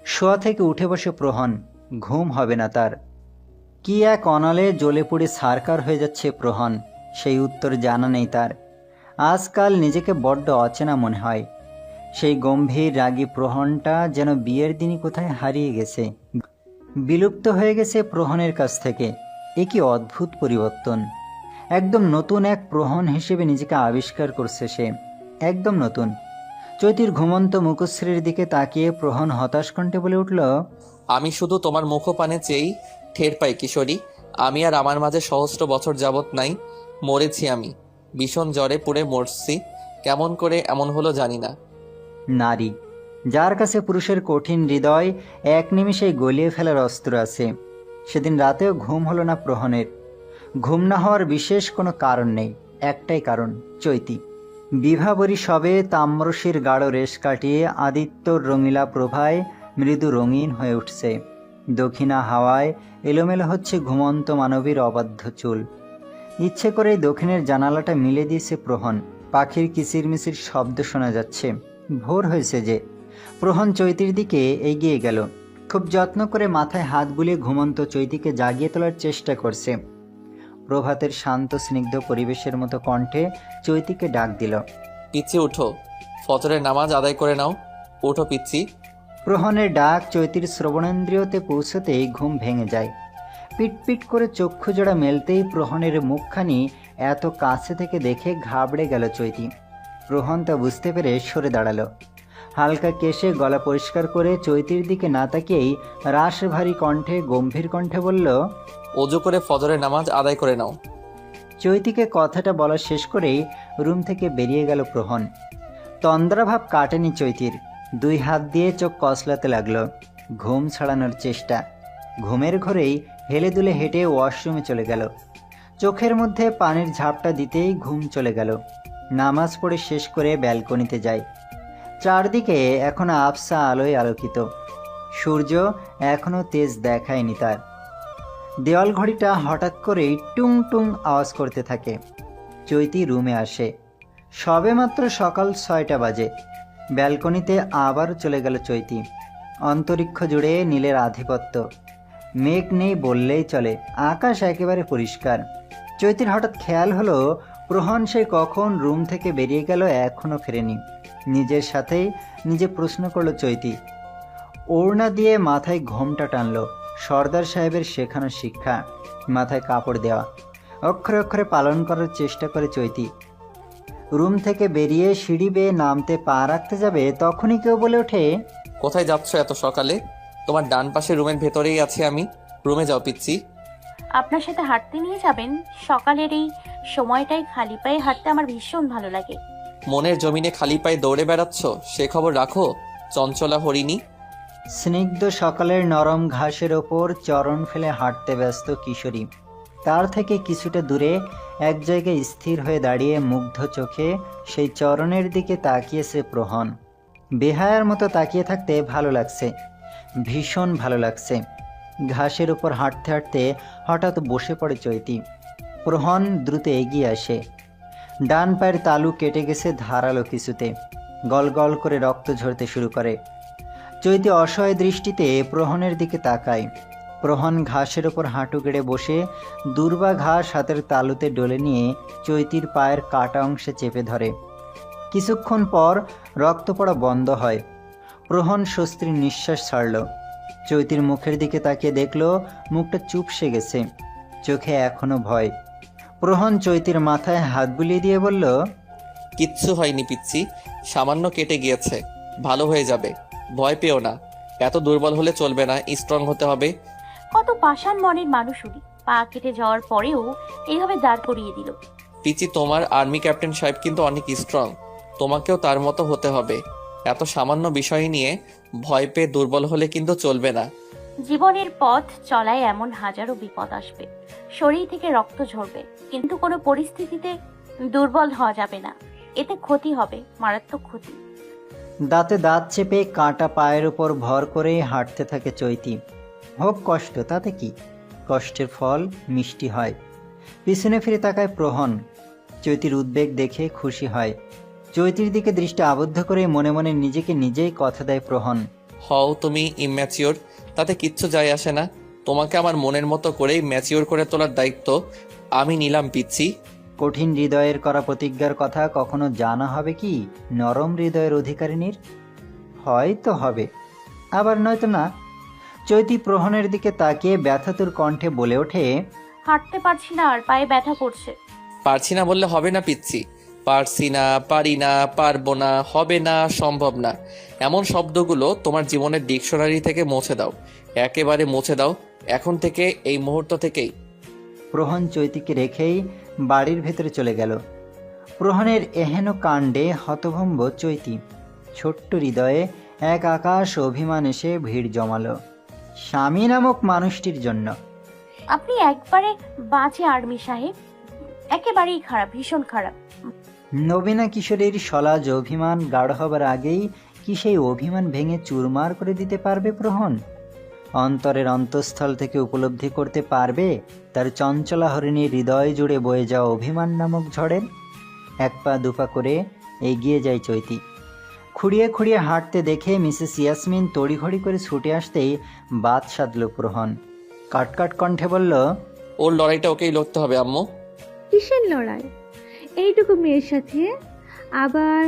শোয়া থেকে উঠে বসে প্রহন। ঘুম হবে না তার। কি এক অনলে জ্বলে পুড়ে সারকার হয়ে যাচ্ছে প্রহন, সেই উত্তর জানা নেই তার। আজকাল নিজেকে বড্ড অচেনা মনে হয়। সেই গম্ভীর রাগী প্রহনটা যেন বিয়ের দিনই কোথায় হারিয়ে গেছে, বিলুপ্ত হয়ে গেছে প্রহনের কাছ থেকে। এ কি অদ্ভুত পরিবর্তন! একদম নতুন এক প্রহন হিসেবে নিজেকে আবিষ্কার করছে সে, একদম নতুন। চৈতির ঘুমন্ত মুখশ্রীর দিকে তাকিয়ে প্রহন হতাশ কণ্ঠে বলে উঠল, আমি শুধু তোমার মুখপানে চেয়েই ঠের পাই কিশোরী, আমি আর আমার মাঝে সহস্র বছর যাবত নাই। মরেছি আমি, ভীষণ জ্বরে পুড়ে মরছি। কেমন করে এমন হলো জানি না। নারী, যার কাছে পুরুষের কঠিন হৃদয় এক নিমিষেই গলিয়ে ফেলার অস্ত্র আছে। সেদিন রাতেও ঘুম হলো না প্রহনের। ঘুম না হওয়ার বিশেষ কোনো কারণ নেই, একটাই কারণ, চৈতি। বিভাবরী সবে তাম্রশির গাঢ় রেশ কাটিয়ে আদিত্যর রঙিলা প্রভায় মৃদু রঙিন হয়ে উঠছে। দক্ষিণা হাওয়ায় এলোমেলো হচ্ছে ঘুমন্ত মানবীর অবাধ্য চুল। ইচ্ছে করেই দক্ষিণের জানালাটা মিলে দিয়েছে প্রহন। পাখির কিচিরমিচির শব্দ শোনা যাচ্ছে। ভোর হয়েছে যে। প্রহন চৈতির দিকে এগিয়ে গেল। খুব যত্ন করে মাথায় হাত বুলিয়ে ঘুমন্ত চৈতিকে জাগিয়ে তোলার চেষ্টা করছে। প্রভাতের শান্ত স্নিগ্ধ পরিবেশের মতো কণ্ঠে চৈতিকে ডাক দিল, পিচ্ছি উঠো, ফজরের নামাজ আদায় করে নাও। উঠো পিচ্ছি। প্রহনের ডাক চৈতির শ্রবণেন্দ্রিয়তে পৌঁছতেই ঘুম ভেঙে যায়। পিটপিট করে চক্ষু জোড়া মেলতেই প্রহনের মুখখানি এত কাছে থেকে দেখে ঘাবড়ে গেল চৈতি। প্রহন তা বুঝতে পেরে সরে দাঁড়ালো। হালকা কেশে গলা পরিষ্কার করে চৈতির দিকে না তাকিয়েই রাশভারী কণ্ঠে, গম্ভীর কণ্ঠে বলল, অজু করে ফজরের নামাজ আদায় করে নাও। চৈতিকে কথাটা বলা শেষ করেই রুম থেকে বেরিয়ে গেল প্রহন। তন্দ্রাভাব কাটেনি চৈতির। দুই হাত দিয়ে চোখ কসলাতে লাগলো। ঘুম ছাড়ানোর চেষ্টা। ঘুমের ঘরেই হেলে দুলে হেঁটে ওয়াশরুমে চলে গেল। চোখের মধ্যে পানির ঝাপটা দিতেই ঘুম চলে গেল। নামাজ পড়ে শেষ করে ব্যালকনিতে যায়। চারদিকে এখনো আবসা আলোয় আলোকিত। সূর্য এখনো তেজ দেখায়নি তার। দেওয়াল ঘড়িটা হঠাৎ করেই টুং টুং আওয়াজ করতে থাকে। চৈতি রুমে আসে। সবেমাত্র সকাল 6টা বাজে। ব্যালকনিতে আবার চলে গেল চৈতি। অন্তরিক্ষ জুড়ে নীলের আধিপত্য। মেঘ নেই বললেই চলে, আকাশ একেবারে পরিষ্কার। চৈতির হঠাৎ খেয়াল হলো প্রহন সে কখন রুম থেকে বেরিয়ে গেল, এখনও ফেরেনি। নিজের সাথেই নিজে প্রশ্ন করলো চৈতি। ওড়না দিয়ে মাথায় ঘোমটা টানলো, সর্দার সাহেবের শেখানো শিক্ষা, মাথায় কাপড় দেওয়া অক্ষরে অক্ষরে পালন করার চেষ্টা করে চৈতি। রুম থেকে বেরিয়ে সিঁড়ি বেয়ে নামতে পা রাখতে যাবে, তখনই কেউ বলে ওঠে, কোথায় যাচ্ছ এত সকালে? তোমার ডান পাশে রুমের ভেতরেই আছি আমি, রুমে যাও পিচ্ছি। আপনার সাথে হাঁটতে নিয়ে যাবেন? সকালের এই সময়টাই খালি পায়ে হাঁটতে আমার ভীষণ ভালো লাগে। মনের জমিনে খালি পায়ে দৌড়ে বেড়াচ্ছ, সে খবর রাখো চঞ্চলা হরিণী। স্নিগ্ধ সকালের নরম ঘাসের ওপর চরণ ফেলে হাঁটতে ব্যস্ত কিশোরী। তার থেকে কিছুটা দূরে এক জায়গায় স্থির হয়ে দাঁড়িয়ে মুগ্ধ চোখে সেই চরণের দিকে তাকিয়েছে প্রহন। বেহায়ার মতো তাকিয়ে থাকতে ভালো লাগছে, ভীষণ ভালো লাগছে। ঘাসের উপর হাঁটতে হাঁটতে হঠাৎ বসে পড়ে চৈতি। প্রহন দ্রুত এগিয়ে আসে। ডান পায়ের তালু কেটে গেছে ধারালো কিছুতে, গল গল করে রক্ত ঝরতে শুরু করে। চৈতি অসহায় দৃষ্টিতে প্রহনের দিকে তাকায়। প্রহন ঘাসের ওপর হাঁটু গেড়ে বসে দুর্বা ঘাস হাতের তালুতে ডলে নিয়ে চৈতির পায়ের কাটা অংশে চেপে ধরে। কিছুক্ষণ পর রক্ত পড়া বন্ধ হয়। প্রহন স্বস্তির নিঃশ্বাস ছাড়ল। চৈতির মুখের দিকে তাকিয়ে দেখল মুখটা চুপসে গেছে, চোখে এখনো ভয়। প্রহন চৈতির মাথায় হাত বুলিয়ে দিয়ে বলল, কিচ্ছু হয়নি পিচ্ছি, সামান্য কেটে গিয়েছে, ভালো হয়ে যাবে, ভয় পেও না। এত দুর্বল হলে চলবে না, স্ট্রং হতে হবে। কত পাষাণ মনের মানুষ উনি, পা কেটে যাওয়ার পরেও এইভাবে দাঁড় করিয়ে দিল। পিচি, তোমার আর্মি ক্যাপ্টেন সাহেব কিন্তু অনেক স্ট্রং, তোমাকেও তার মতো হতে হবে। এত সামান্য বিষয় নিয়ে ভয় পেয়ে দুর্বল হলে কিন্তু চলবে না। জীবনের পথ চলায় এমন হাজারো বিপদ আসবে, শরীর থেকে রক্ত ঝরবে, কিন্তু কোনো পরিস্থিতিতে দুর্বল হওয়া যাবে না। এতে ক্ষতি হবে, মারাত্মক ক্ষতি। দাঁতে দাঁত চেপে কাঁটা পায়ের উপর ভর করে হাঁটতে থাকে চৈতি। হোক কষ্ট, তাতে কি? কষ্টের ফল মিষ্টি হয়। পিছনে ফিরে তাকায় প্রহন। চৈতির উদ্বেগ দেখে খুশি হয়। চৈতির দিকে দৃষ্টি আবদ্ধ করে মনে মনে নিজেকে নিজেই কথা দেয় প্রহন। হও তুমি ইম্যাচিওর, তাতে কিচ্ছু যায় আসে না। তোমাকে আমার মনের মতো করেই ম্যাচিওর করে তোলার দায়িত্ব আমি নিলাম পিচ্ছি। কঠিন হৃদয়ের করা প্রতিজ্ঞার কথা কখনো জানা হবে কি নরম হৃদয়ের অধিকারিনীর? হয়তো হবে, আবার নয়তো না। চৈতি প্রহনের দিকে তাকিয়ে ব্যথাতুর কণ্ঠে বলে ওঠে, হাঁটতে পারছি না, আর পায়ে ব্যথা করছে। পারছি না বললে হবে না পিচ্ছি। পারছি না, পারি না, পারবো না, হবে না, সম্ভব না, এমন শব্দগুলো তোমার জীবনের ডিকশনারি থেকে মুছে দাও, একেবারে মুছে দাও এখন থেকে, এই মুহূর্ত থেকেই। প্রহন চৈতিকে রেখেই বাড়ির ভেতরে চলে গেল। প্রহনের এহেন কাণ্ডে হতভম্ব চৈতি। ছোট্ট হৃদয়ে এক আকাশ অভিমান এসে ভিড় জমালো স্বামী নামক মানুষটির জন্য। আপনি একবারে বাজে আর্মি সাহেব, একেবারেই খারাপ, ভীষণ খারাপ। নবীনা কিশোরীর সলাজ অভিমান গাঢ় হবার আগেই কি সেই অভিমান ভেঙে চুরমার করে দিতে পারবে প্রহন? অন্তরের অন্তঃস্থল থেকে উপলব্ধি করতে পারবে তার চঞ্চলা হরিণীর হৃদয় জুড়ে বয়ে যাওয়া অভিমান নামক ঝড়ের? এক পা দুপা করে এগিয়ে যায় চৈতি। খুঁড়িয়ে খুঁড়িয়ে হাঁটতে দেখে মিসেস ইয়াসমিন তড়িঘড়ি করে ছুটে আসতেই বাদ সাধল প্রহন। কাটকাট কণ্ঠে বলল, ওর লড়াইটা ওকেই লড়তে হবে আম্মু। কিসের লড়াই? এইটুকু মেয়ের সাথে আবার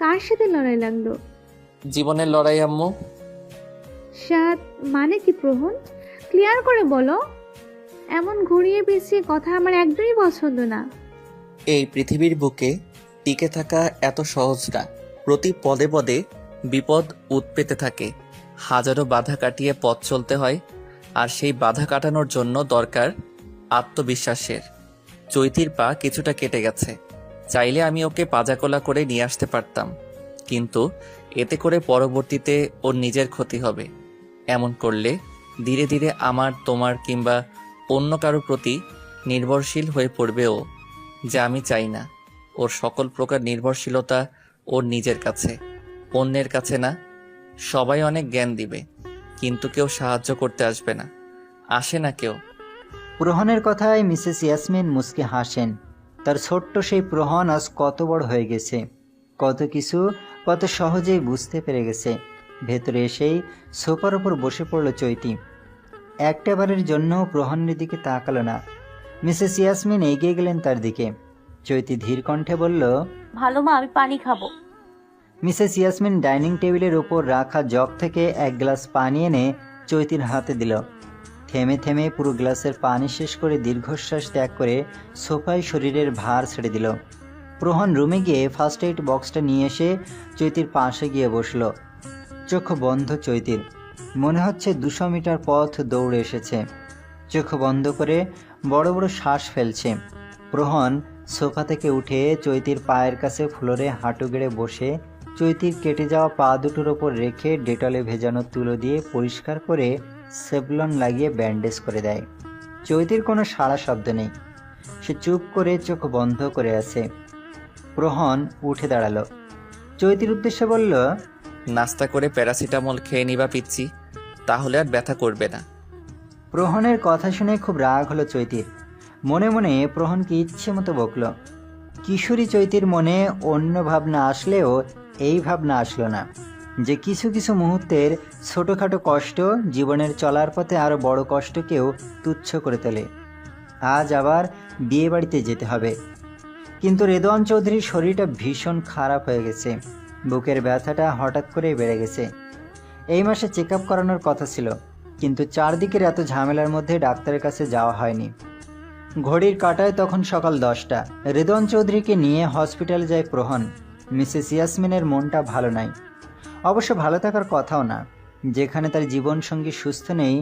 কার সাথে লড়াই লাগলো? জীবনের লড়াই আম্মু। সাত মানে কি প্রহন? ক্লিয়ার করে বলো। এমন ঘুরিয়ে পেঁচিয়ে কথা আমার একদমই পছন্দ না। এই পৃথিবীর বুকে টিকে থাকা এত সহজ না, প্রতি পদে পদে বিপদ উৎপেতে থাকে, হাজারো বাধা কাটিয়ে পথ চলতে হয়, আর সেই বাধা কাটানোর জন্য দরকার আত্মবিশ্বাসের। চৈতির পা কিছুটা কেটে গেছে, চাইলে আমি ওকে পাজাকোলা করে নিয়ে আসতে পারতাম, কিন্তু এতে করে পরবর্তীতে ওর নিজের ক্ষতি হবে। এমন করলে ধীরে ধীরে আমার, তোমার কিংবা অন্য কারো প্রতি নির্ভরশীল হয়ে পড়বে ও, যা আমি চাই না। ওর সকল প্রকার নির্ভরশীলতা ওর নিজের কাছে, অন্যের কাছে না। সবাই অনেক জ্ঞান দিবে, কিন্তু কেউ সাহায্য করতে আসবে না, আসে না কেউ। প্রহনের কথায় মিসেস ইয়াসমিন মুচকে হাসেন। তার ছোট্ট সেই প্রহন আজ কত বড় হয়ে গেছে, কত কিছু কত সহজেই বুঝতে পেরে গেছে। ভেতরে এসেই সোফার ওপর বসে পড়ল চৈতি। একটাবারের জন্য প্রহনের দিকে তাকালো না। মিসেস ইয়াসমিন এগিয়ে গেলেন তার দিকে। চৈতি ধীর কণ্ঠে বলল, ভালো মা, আমি পানি খাবো। মিসেস ইয়াসমিন ডাইনিং টেবিলের উপর রাখা জগ থেকে এক গ্লাস পানি এনে চৈতির হাতে দিল। থেমে থেমে পুরো গ্লাসের পানি শেষ করে দীর্ঘশ্বাস ত্যাগ করে সোফায় শরীরের ভার ছেড়ে দিল। প্রহন রুমে গিয়ে ফার্স্ট এইড বক্সটা নিয়ে এসে চৈতির পাশে গিয়ে বসল। চোখ বন্ধ চৈতির, মনে হচ্ছে 200 মিটার পথ দৌড়ে এসেছে। চোখ বন্ধ করে বড় বড় শ্বাস ফেলছে। প্রহন সোফা থেকে উঠে চৈতির পায়ের কাছে ফ্লোরে হাঁটু গেড়ে বসে চৈতির কেটে যাওয়া পা দুটোর ওপর রেখে ডেটলে ভেজানো তুলো দিয়ে পরিষ্কার করে সেভলন লাগিয়ে ব্যান্ডেজ করে দেয়। চৈতির কোনো সাড়া শব্দ নেই, সে চুপ করে চোখ বন্ধ করে আছে। প্রহন উঠে দাঁড়ালো, চৈতির উদ্দেশ্যে বলল, নাস্তা করে প্যারাসিটামল খেয়ে নিবা পিচ্ছি, তাহলে আর ব্যথা করবে না। প্রহনের কথা শুনে খুব রাগ হলো চৈতির। মনে মনে প্রহনকে ইচ্ছে মতো বকল। কিশোরী চৈতির মনে অন্য ভাবনা আসলেও এই ভাবনা আসলো না যে কিছু কিছু মুহূর্তের ছোটোখাটো কষ্ট জীবনের চলার পথে আরও বড় কষ্টকেও তুচ্ছ করে তোলে। আজ আবার বিয়ে বাড়িতে যেতে হবে, কিন্তু রেদওয়ান চৌধুরীর শরীরটা ভীষণ খারাপ হয়ে গেছে। বুকের ব্যথাটা হঠাৎ করেই বেড়ে গেছে। এই মাসে চেক আপ করানোর কথা ছিল, কিন্তু চারদিকের এত ঝামেলার মধ্যে ডাক্তারের কাছে যাওয়া হয়নি। ঘড়ির কাঁটায় তখন সকাল 10টা। রেদওয়ান চৌধুরীকে নিয়ে হসপিটালে যায় প্রহন। মিসেস ইয়াসমিনের মনটা ভালো নাই, অবশ্য ভালো থাকার কথাও না। যেখানে তার জীবনসঙ্গী সুস্থ নেই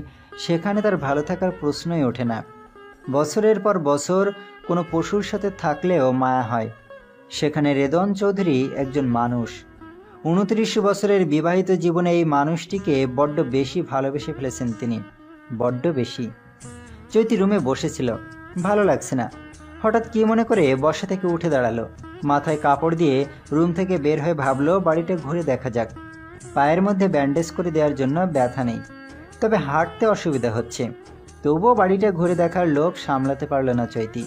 সেখানে তার ভালো থাকার প্রশ্নই ওঠে না। বছরের পর বছর কোনো পশুর সাথে থাকলেও মায়া হয়, সেখানে রেদওয়ান চৌধুরী একজন মানুষ। 29 বছরের বিবাহিত জীবনে এই মানুষটিকে বড্ড বেশি ভালোবেসে ফেলেছেন তিনি, বড্ড বেশি। চৈতি রুমে বসেছিল, ভালো লাগছে না। হঠাৎ কি মনে করে বসা থেকে উঠে দাঁড়ালো, মাথায় কাপড় দিয়ে রুম থেকে বের হয়ে ভাবলো বাড়িটা ঘুরে দেখা যাক। পায়ের মধ্যে ব্যান্ডেজ করে দেওয়ার জন্য ব্যথা নেই, তবে হাঁটতে অসুবিধা হচ্ছে। তবুও বাড়িটা ঘুরে দেখার লোভ সামলাতে পারল না চৈতি।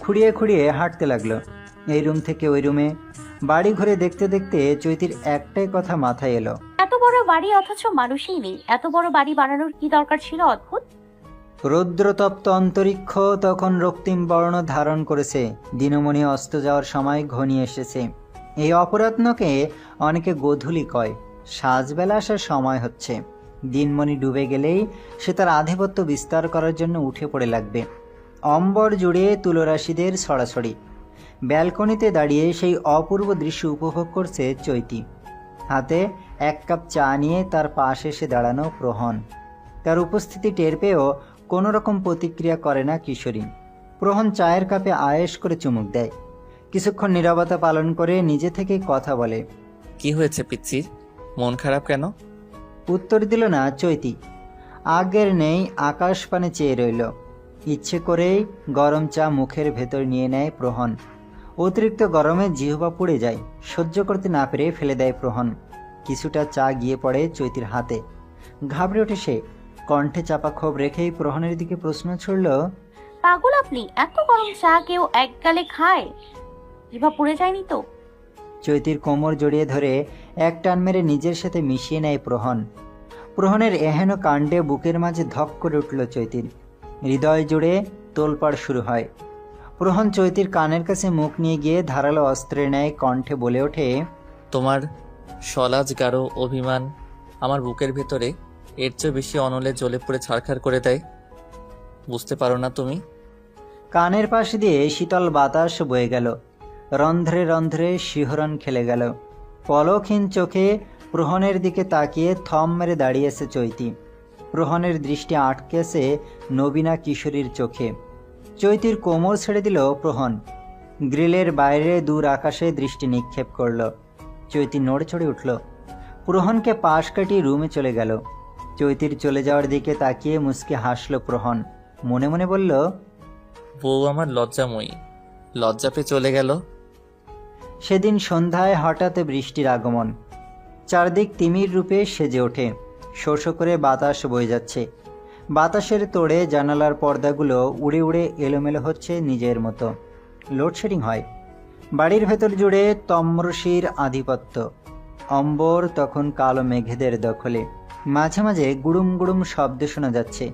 খুঁড়িয়ে খুঁড়িয়ে হাঁটতে লাগলো, এই রুম থেকে ওই রুমে। বাড়ি ঘুরে দেখতে দেখতে চৈতির একটাই কথা মাথায় এলো, এত বড় বাড়ি অথচ মানুষই নেই। এত বড় বাড়ি বানানোর কি দরকার ছিল? অদ্ভুত। রৌদ্রতপ্ত অন্তরিক্ষ তখন রক্তিম বর্ণ ধারণ করেছে। দিনমণি অস্ত যাওয়ার সময় ঘনিয়ে এসেছে। এই অপরাহ্নকে অনেকে গোধূলি কয়। সাজবেলা আসার সময় হচ্ছে। দিনমণি ডুবে গেলেই সে তার আধিপত্য বিস্তার করার জন্য উঠে পড়ে লাগবে। অম্বর জুড়ে তুলরাশিদের ছড়াছড়ি। ব্যালকনিতে দাঁড়িয়ে সেই অপূর্ব দৃশ্য উপভোগ করছে চৈতি। হাতে 1 কাপ চা নিয়ে তার পাশে এসে দাঁড়ানো প্রহন। তার উপস্থিতি টের পেয়েও কোনো রকম প্রতিক্রিয়া করে না কিশোরী। প্রহন চায়ের কাপে আয়েশ করে চুমুক দেয়। কিছুক্ষণ নীরবতা পালন করে নিজে থেকে কথা বলে, কি হয়েছে পিচ্ছির, মন খারাপ কেন? উত্তর দিল না চৈতি। আগের নেই আকাশ পানে চেয়ে রইল। ইচ্ছে করেই গরম চা মুখের ভেতর নিয়ে নেয় প্রহন। অতিরিক্ত গরমে জিহ্বা পুড়ে যায়, সহ্য করতে না পেরে ফেলে দেয় প্রহন। কিছুটা চা গিয়ে পড়ে চৈতির হাতে। ঘাবড়ে ওঠে সে, কণ্ঠে চাপা ক্ষোভ রেখেই প্রহনের দিকে প্রশ্ন ছুড়ল, পাগল আপনি? এত গরম চা কেউ এক গালে খায়? জিভা পুড়ে যায়নি তো? চৈতির কোমর জড়িয়ে ধরে এক টান মেরে নিজের সাথে মিশিয়ে নেয় প্রহন। প্রহনের এহেন কাণ্ডে বুকের মাঝে ধক করে উঠল চৈতির। হৃদয় জুড়ে তোলপাড় শুরু হয়। প্রহন চৈতির কানের কাছে মুখ নিয়ে গিয়ে ধারালো অস্ত্রের ন্যায় কণ্ঠে বলে ওঠে, তোমার সলাজ গাঢ় অভিমান আমার বুকের ভেতরে এর চেয়ে বেশি অনলে জ্বলে পড়ে ছারখার করে দেয়। বুঝতে পারো না তুমি? কানের পাশ দিয়ে শীতল বাতাস বয়ে গেল, রন্ধ্রে রন্ধ্রে শিহরণ খেলে গেল। পলকহীন চোখে প্রহনের দিকে তাকিয়ে থম মেরে দাঁড়িয়েছে চৈতি। প্রহনের দৃষ্টি আটকেছে নবীনা কিশোরীর চোখে। চৈতির কোমর ছেড়ে দিল প্রহন। গ্রিলের বাইরে দূর আকাশে দৃষ্টি নিক্ষেপ করল। চৈতি নড়ে চড়ে উঠল। প্রহনকে পাশ কাটিয়ে রুমে চলে গেল। চৈতির চলে যাওয়ার দিকে তাকিয়ে মুচকে হাসল প্রহন। মনে মনে বলল, বউ আমার লজ্জাময়ী, লজ্জা পেয়ে চলে গেল। সেদিন সন্ধ্যায় হঠাৎ বৃষ্টির আগমন। চারদিক তিমির রূপে সেজে ওঠে। শো শো করে বাতাস বয়ে যাচ্ছে। বাতাসের তোড়ে জানালার পর্দাগুলো উড়ে উড়ে এলোমেলো হচ্ছে নিজের মতো। লোডশেডিং হয়। বাড়ির ভেতর জুড়ে তম্রশির আধিপত্য। অম্বর তখন কালো মেঘেদের দখলে। মাঝে মাঝে গুড়ুম গুড়ুম শব্দ শোনা যাচ্ছে।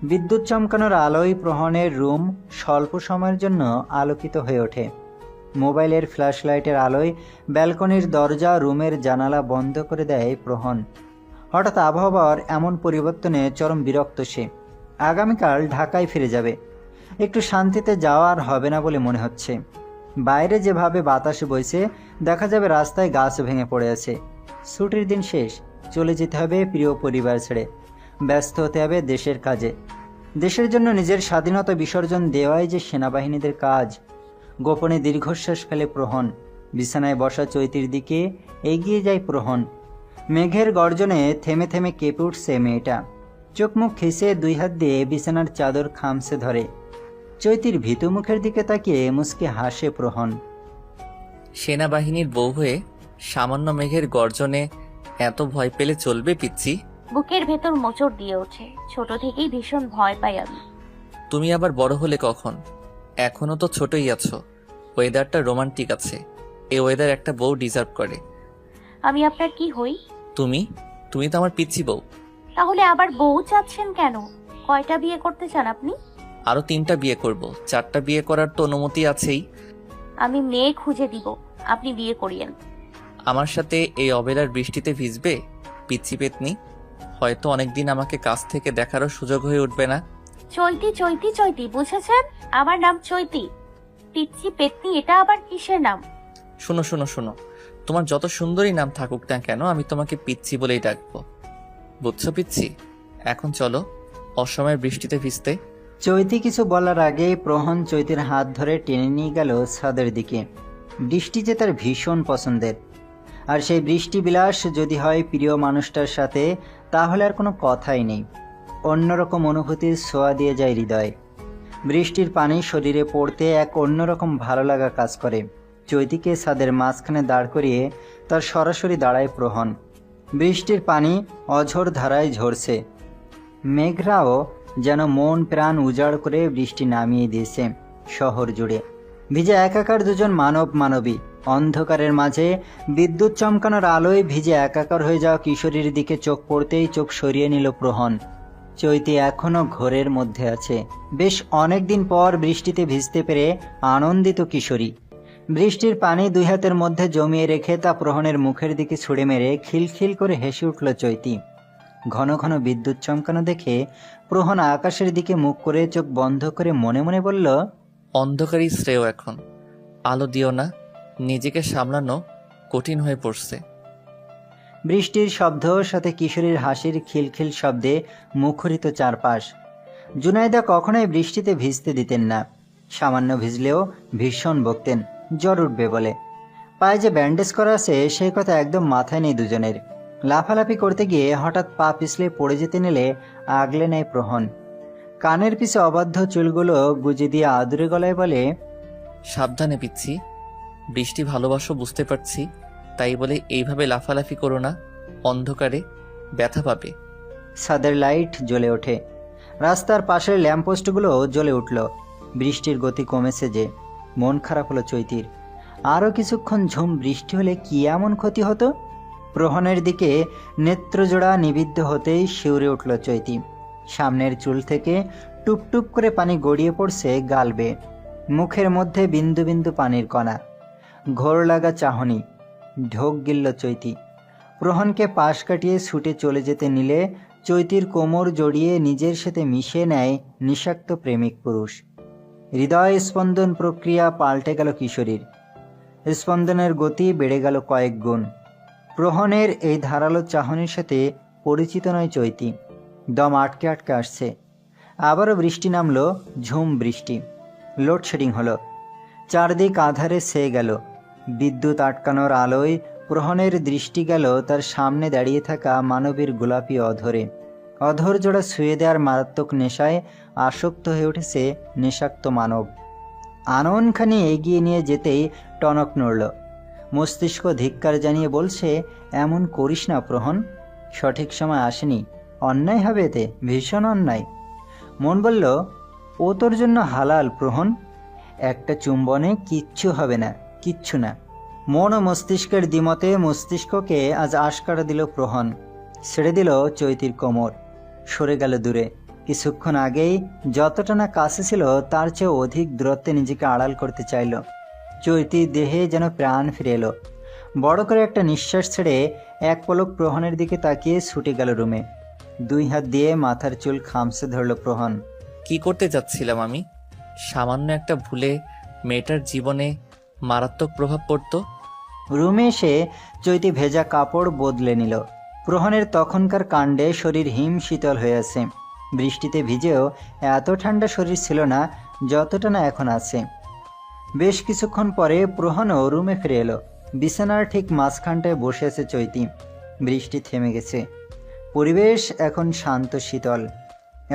বিদ্যুৎ চমকানোর আলোয় প্রহনের রুম স্বল্প সময়ের জন্য আলোকিত হয়ে ওঠে। মোবাইলের ফ্ল্যাশ লাইটের আলোয় ব্যালকনির দরজা, রুমের জানালা বন্ধ করে দেয় প্রহন। হঠাৎ আবহাওয়ার এমন পরিবর্তনে চরম বিরক্ত সে। আগামীকাল ঢাকায় ফিরে যাবে। একটু শান্তিতে যাওয়ার হবে না বলে মনে হচ্ছে। বাইরে যেভাবে বাতাস বইছে, দেখা যাবে রাস্তায় গাছ ভেঙে পড়ে আছে। ছুটির দিন শেষ, চলে যেতে হবে প্রিয় পরিবার ছেড়ে। ব্যস্ত হতে হবে দেশের কাজে। দেশের জন্য নিজের স্বাধীনতা বিসর্জন দেওয়াই যে সেনাবাহিনীদের কাজ। গোপনে দীর্ঘশ্বাস ফেলে প্রহন। বিছানায় বসা চৈতির দিকে এগিয়ে যায় প্রহন। মেঘের গর্জনে থেমে থেমে কেঁপে উঠছে মেয়েটা। চোখ মুখ খিসে 2 হাত দিয়ে বিছানার চাদর খামছে ধরে। চৈতির ভীতু মুখের দিকে তাকিয়ে মুচকে হাসে প্রহন। সেনাবাহিনীর বউ হয়ে সামান্য মেঘের গর্জনে এত ভয় পেলে চলবে পিচ্ছি? বুকের ভেতর মোচড় দিয়ে ওঠে। ছোট থেকেই ভীষণ ভয় পাই আমি। তুমি আবার বড় হলে কখন? এখনো তো ছোটই আছো। ওয়েদারটা রোমান্টিক আছে। এই ওয়েদার একটা বউ ডিজার্ভ করে। আমি আপনার কি হই? তুমি তুমি তো আমার পিচ্ছি বউ। তাহলে আবার বউ চাচ্ছেন কেন? কয়টা বিয়ে করতে চান আপনি? আরো 3টা বিয়ে করব। 4টা বিয়ে করার তো অনুমতি আছেই। আমি মেয়ে খুঁজে দিব, আপনি বিয়ে করিয়েন। আমার সাথে এই অবেলার বৃষ্টিতে ভিজবে পিচ্ছি পেতনি? হয়তো অনেকদিন আমাকে কাছ থেকে দেখারও সুযোগ হয়ে উঠবে না। চৈতি চৈতি চৈতি, বুঝেছেন? আমার নাম চৈতি। পিচ্ছি পেতনি এটা আবার কিসের নাম? শোনো শোনো শোনো, তোমার যত সুন্দরী নাম থাকুক না কেন, আমি তোমাকে পিচ্ছি বলেই ডাকবো। বুঝছো পিচ্ছি? এখন চলো অসময়ের বৃষ্টিতে ভিজতে। চৈতি কিছু বলার আগে প্রহন চৈতির হাত ধরে টেনে নিয়ে গেল ছাদের দিকে। বৃষ্টি যে তার ভীষণ পছন্দের। আর সেই বৃষ্টি বিলাস যদি হয় প্রিয় মানুষটার সাথে, তাহলে আর কোনো কথাই নেই। অন্যরকম অনুভূতির ছোঁয়া দিয়ে যায় হৃদয়। বৃষ্টির পানি শরীরে পড়তে এক অন্যরকম ভালো লাগা কাজ করে। চৈতিকে ছাদের মাঝখানে দাঁড় করিয়ে তার সরাসরি দাঁড়ায় প্রহন। বৃষ্টির পানি অঝোর ধারায় ঝরছে। মেঘরাও যেন মন প্রাণ উজাড় করে বৃষ্টি নামিয়ে দিয়েছে শহর জুড়ে। ভিজে একাকার দুজন মানব মানবী। অন্ধকারের মাঝে বিদ্যুৎ চমকানোর আলোয় ভিজে একাকার হয়ে যাওয়া কিশোরীর দিকে চোখ পড়তেই চোখ সরিয়ে নিল প্রহন। চৈতি এখনো ঘোরের মধ্যে আছে। বেশ অনেকদিন পর বৃষ্টিতে ভিজতে পেরে আনন্দিত কিশোরী। বৃষ্টির পানি 2 হাতের মধ্যে জমিয়ে রেখে তা প্রহনের মুখের দিকে ছুঁড়ে মেরে খিলখিল করে হেসে উঠল চৈতি। ঘন ঘন বিদ্যুৎ চমকানো দেখে প্রহন আকাশের দিকে মুখ করে চোখ বন্ধ করে মনে মনে বলল, অন্ধকারই শ্রেয় এখন। আলো দিও না, নিজেকে সামলানো কঠিন হয়ে পড়ছে। বৃষ্টির শব্দ সাথে কিশোরীর হাসির খিলখিল শব্দে মুখরিত চারপাশ। জুনাইদা কখনোই বৃষ্টিতে ভিজতে দিতেন না। সামান্য ভিজলেও ভীষণ বকতেন, জ্বর উঠবে বলে। পায়ে যে ব্যান্ডেজ করা আছে সেই কথা একদম মাথায় নেই দুজনের। লাফালাফি করতে গিয়ে হঠাৎ পা পিছলে পড়ে যেতে নিলে আগলে নেয় প্রহন। কানের পিছে অবাধ্য চুলগুলো গুজে দিয়ে আদুরে গলায় বলে, সাবধানে পিচ্ছি, বৃষ্টি ভালোবাসো বুঝতে পারছি, তাই বলে এইভাবে লাফালাফি করো না, অন্ধকারে ব্যথা পাবে। ছাদের লাইট জ্বলে ওঠে। রাস্তার পাশের ল্যাম্পপোস্টগুলো জ্বলে উঠল। বৃষ্টির গতি কমেছে যে। মন খারাপ হলো চৈতির। আরও কিছুক্ষণ ঝুম বৃষ্টি হলে কি এমন ক্ষতি হতো? প্রহনের দিকে নেত্রজোড়া নিবিদ্ধ হতেই শিউরে উঠল চৈতি। সামনের চুল থেকে টুপটুপ করে পানি গড়িয়ে পড়ছে গাল বেয়ে। মুখের মধ্যে বিন্দু বিন্দু পানির কণা। ঘোর লাগা চাহনি। ঢোক গিলল চৈতি। প্রহনকে পাশ কাটিয়ে ছুটে চলে যেতে নিলে চৈতির কোমর জড়িয়ে নিজের সাথে মিশে নেয় নিষাক্ত প্রেমিক পুরুষ। হৃদয় স্পন্দন প্রক্রিয়া পাল্টে গেল কিশোরীর। স্পন্দনের গতি বেড়ে গেল কয়েক গুণ। প্রহনের এই ধারালো চাহনির সাথে পরিচিত নয় চৈতি। দম আটকে আটকে আসছে। আবারও বৃষ্টি নামলো, ঝুম বৃষ্টি। লোডশেডিং হলো। চারদিক আধারে ছেয়ে গেল। বিদ্যুৎ আটকানোর আলোয় প্রহনের দৃষ্টি গেল তার সামনে দাঁড়িয়ে থাকা মানবীর গোলাপি অধরে। অধর জোড়া ছুঁয়ে দেওয়ার মারাত্মক নেশায় আসক্ত হয়ে উঠেছে নেশাক্ত মানব। আননখানি এগিয়ে নিয়ে যেতেই টনক নড়ল। মস্তিষ্ক ধিক্কার জানিয়ে বলছে, এমন করিস না প্রহন, সঠিক সময় আসেনি, অন্যায় হবে এতে, ভীষণ অন্যায়। মন বলল, ও তোর জন্য হালাল প্রহন, একটা চুম্বনে কিচ্ছু হবে না, কিচ্ছু না। মন ও মস্তিষ্কের দ্বিমতে মস্তিষ্ককে আজ আশকারা দিল প্রহন। ছেড়ে দিল চৈতির কোমর। সরে গেল দূরে। কিছুক্ষণ আগেই যতটা না কাছে ছিল তার চেয়ে অধিক দূরত্বে নিজেকে আড়াল করতে চাইল। চৈতির দেহে যেন প্রাণ ফিরে এলো। বড় করে একটা নিঃশ্বাস ছেড়ে এক পলক প্রহনের দিকে তাকিয়ে ছুটে গেল রুমে। 2 হাত দিয়ে মাথার চুল খামচে ধরল প্রহন। কি করতে যাচ্ছিলাম আমি? সামান্য একটা ভুলে মেয়েটার জীবনে মারাত্মক প্রভাব পড়তো। রুমে এসে চৈতি ভেজা কাপড় বদলে নিল। প্রহনের তখনকার কাণ্ডে শরীর হিম শীতল হয়ে আছে। বৃষ্টিতে ভিজেও এত ঠান্ডা শরীর ছিল না যতটা না এখন আছে। বেশ কিছুক্ষণ পরে প্রহনও রুমে ফিরে এলো। বিছানার ঠিক মাঝখানটায় বসে আছে চৈতি। বৃষ্টি থেমে গেছে। পরিবেশ এখন শান্ত শীতল।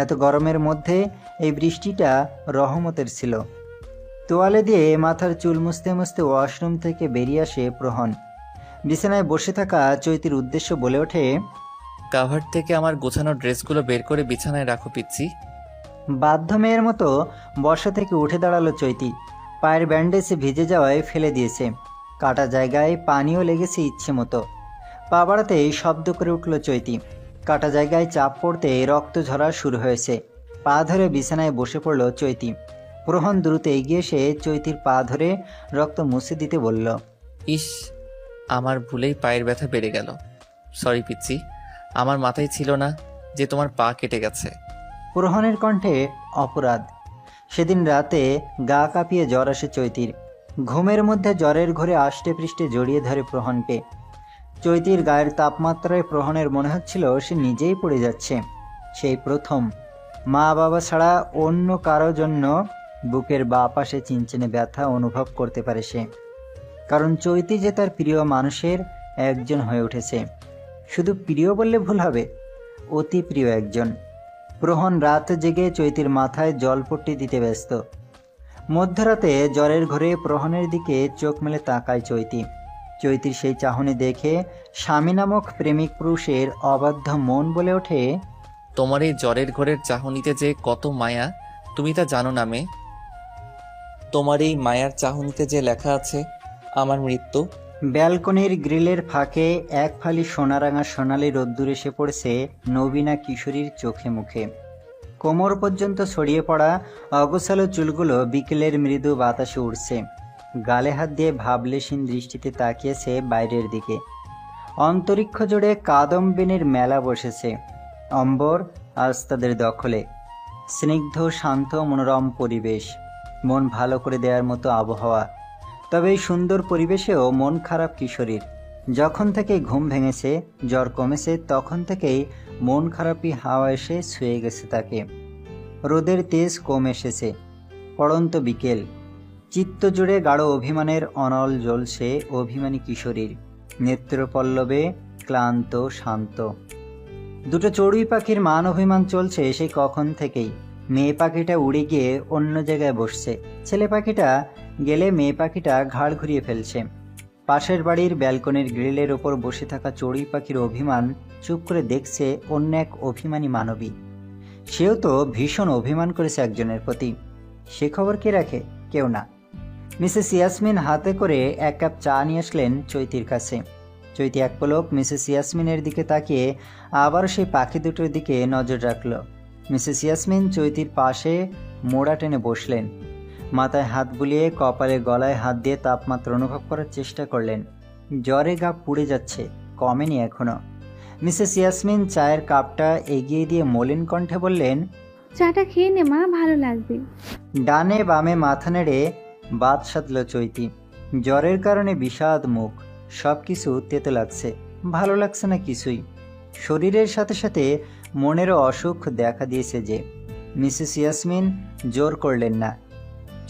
এত গরমের মধ্যে এই বৃষ্টিটা রহমতের ছিল। তোয়ালে দিয়ে মাথার চুল মুছতে মুছতে ওয়াশরুম থেকে বেরিয়ে আসে প্রহন। বিছানায় বসে থাকা চৈতির উদ্দেশ্য বলে ওঠে, কাভার থেকে আমার গোছানো ড্রেসগুলো বের করে বিছানায় রাখো পিচ্ছি। বাধ্য মেয়ের মতো বসা থেকে উঠে দাঁড়ালো চৈতি। পায়ের ব্যান্ডেজ ভিজে যাওয়ায় ফেলে দিয়েছে। কাটা জায়গায় পানিও লেগেছে ইচ্ছে মতো। পা বাড়াতেই শব্দ করে উঠল চৈতি। কাটা জায়গায় চাপ পড়তে রক্ত ঝরা শুরু হয়েছে। পা ধরে বিছানায় বসে পড়ল চৈতি। প্রহন দ্রুত এগিয়ে এসে চৈতির পা ধরে রক্ত মুছে দিতে বলল। ইস, আমার ভুলেই পায়ের ব্যথা বেড়ে গেল। সরি পিচ্ছি, আমার মাথায় ছিল না যে তোমার পা কেটে গেছে। প্রহনের কণ্ঠে অপরাধ। সেদিন রাতে গা কাঁপিয়ে জ্বর আসে চৈতির। ঘুমের মধ্যে জ্বরের ঘরে আষ্টে পৃষ্ঠে জড়িয়ে ধরে প্রহনকে। চৈতির গায়ের তাপমাত্রায় প্রহনের মনে হচ্ছিল সে নিজেই পড়ে যাচ্ছে। সেই প্রথম মা বাবা ছাড়া অন্য কারো জন্য বুকের বাঁ পাশে চিনচিনে ব্যথা অনুভব করতে পারে সে। কারণ চৈতি যে তার প্রিয় মানুষের একজন হয়ে উঠেছে। শুধু প্রিয় বললে ভুল হবে, অতি প্রিয় একজন। প্রহন রাত জেগে চৈতির মাথায় জলপট্টি দিতে ব্যস্ত। মধ্যরাতে জ্বরের ঘরে প্রহনের দিকে চোখ মেলে তাকায় চৈতি। চৈতির সেই চাহনি দেখে স্বামী নামক প্রেমিক পুরুষের অবাধ্য মন বলে ওঠে, তোমার এই জ্বরের ঘরের চাহনিতে যে কত মায়া তুমি তা জানো না মেয়ে। তোমার এই মায়ার চাহনিতে যে লেখা আছে আমার মৃত্যু। ব্যালকনির গ্রিলের ফাঁকে এক ফালি সোনারাঙা সোনালি রোদ্দুর এসে পড়েছে নবীনা কিশোরীর চোখে মুখে। কোমর পর্যন্ত ছড়িয়ে পড়া অগোছালো চুলগুলো বিকেলের মৃদু বাতাসে উড়ছে। গালে হাত দিয়ে ভাবলেশীন দৃষ্টিতে তাকিয়েছে বাইরের দিকে। অন্তরিক্ষ জুড়ে কাদম্বিনীর মেলা বসেছে। অম্বর আজ তাদের দখলে। স্নিগ্ধ শান্ত মনোরম পরিবেশ, মন ভালো করে দেওয়ার মতো আবহাওয়া। তবে এই সুন্দর পরিবেশেও মন খারাপ কিশোরীর। যখন থেকে ঘুম ভেঙেছে, জ্বর কমেছে, তখন থেকেই মন খারাপই হাওয়া এসে ছুঁয়ে গেছে তাকে। রোদের তেজ কম এসেছে। পড়ন্ত বিকেল। চিত্ত জুড়ে গাঢ় অভিমানের অনল জ্বলছে অভিমানী কিশোরীর। নেত্রপল্লবে ক্লান্ত শান্ত। দুটো চড়ুই পাখির মান অভিমান চলছে সেই কখন থেকেই। মেয়ে পাখিটা উড়ে গিয়ে অন্য জায়গায় বসছে। ছেলে পাখিটা গেলে মেয়ে পাখিটা ঘাড় ঘুরিয়ে ফেলছে। পাশের বাড়ির ব্যালকনির গ্রিলের ওপর বসে থাকা চড়ুই পাখির অভিমান চুপ করে দেখছে অন্য এক অভিমানী মানবী। সেও তো ভীষণ অভিমান করেছে একজনের প্রতি। সে খবর কে রাখে? কেউ না। মিসেস ইয়াসমিন হাতে করে এক কাপ চা নিয়ে আসলেন চৈতির কাছে। চৈতি এক পলক মিসেস ইয়াসমিনের দিকে তাকিয়ে আবার সেই পাখি দুটোর দিকে নজর রাখল। মিসেস ইয়াসমিন চৈতির পাশে মোড়া টেনে বসলেন। মাথায় হাত বুলিয়ে কপালে গলায় হাত দিয়ে তাপমাত্রা অনুভব করার চেষ্টা করলেন। জ্বরে গা পুড়ে যাচ্ছে, কমেনি এখনো। মিসেস ইয়াসমিন চায়ের কাপটা এগিয়ে দিয়ে মলিন কণ্ঠে বললেন, চাটা খেয়ে নে মা, ভালো লাগবে। ডানে বামে মাথা নেড়ে বাদ সাধল চৈতি। জ্বরের কারণে বিষাদ মুখ, সব কিছু তেতো লাগছে, ভালো লাগছে না কিছুই। শরীরের সাথে সাথে মনেরও অসুখ দেখা দিয়েছে যে। মিসেস ইয়াসমিন জোর করলেন না।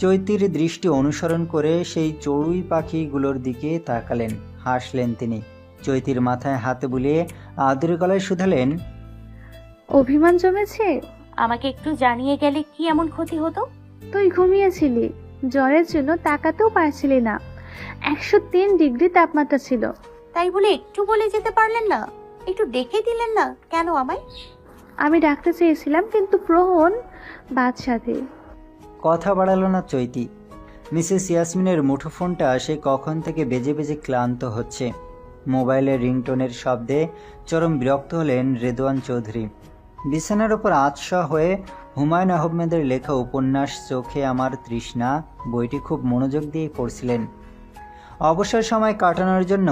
চৈতির দৃষ্টি অনুসরণ করে সেই চড়ুই পাখিগুলোর দিকে তাকালেন, হাসলেন তিনি। চৈতির মাথায় হাত বুলিয়ে আদুরে গলায় শুধালেন, অভিমান জমেছে? আমাকে একটু জানিয়ে গেলে কি এমন ক্ষতি হতো? তুই ঘুমিয়েছিলি, জ্বরের জন্য তাকাতেও পারছিলি না। 103 ডিগ্রি তাপমাত্রা ছিল। তাই বলে একটু বলে যেতে পারলেন না? একটু দেখে দিলেন না কেন আমায়? আমি ডাকতে চেয়েছিলাম কিন্তু প্রহন বাদসাধে। কথা বাড়ালো না চৈতি। মিসেস ইয়াসমিনের মুঠোফোনটা সে কখন থেকে বেজে বেজে ক্লান্ত হচ্ছে। মোবাইলের রিংটোনের শব্দে চরম বিরক্ত হলেন রেদওয়ান চৌধুরী। বিছানার উপর আতশা হয়ে হুমায়ুন আহমেদের লেখা উপন্যাস চোখে আমার তৃষ্ণা বইটি খুব মনোযোগ দিয়ে পড়ছিলেন। অবসর সময় কাটানোর জন্য